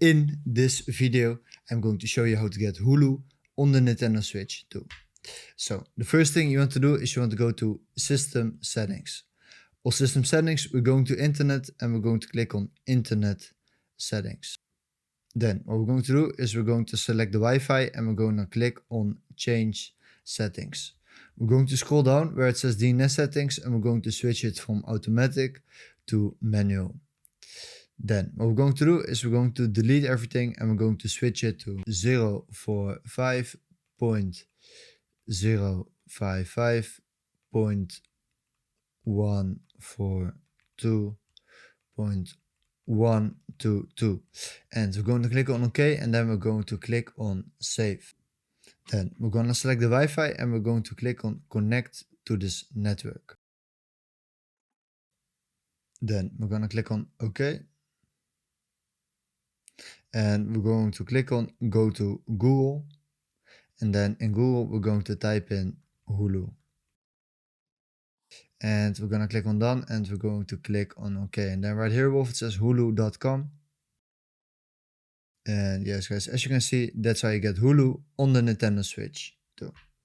In this video, I'm going to show you how to get Hulu on the Nintendo Switch too. So the first thing you want to do is you want to go to System Settings. On System Settings, we're going to Internet and we're going to click on Internet Settings. Then what we're going to do is we're going to select the Wi-Fi and we're going to click on Change Settings. We're going to scroll down where it says DNS Settings and we're going to switch it from automatic to manual. Then what we're going to do is we're going to delete everything and we're going to switch it to 0.055.142.122, and we're going to click on OK, and then we're going to click on Save. Then we're going to select the Wi-Fi and we're going to click on Connect to this network. Then we're going to click on OK. And we're going to click on Go to Google. And then in Google, we're going to type in Hulu. And we're going to click on Done and we're going to click on OK. And then right here above it says hulu.com. And yes, guys, as you can see, that's how you get Hulu on the Nintendo Switch too.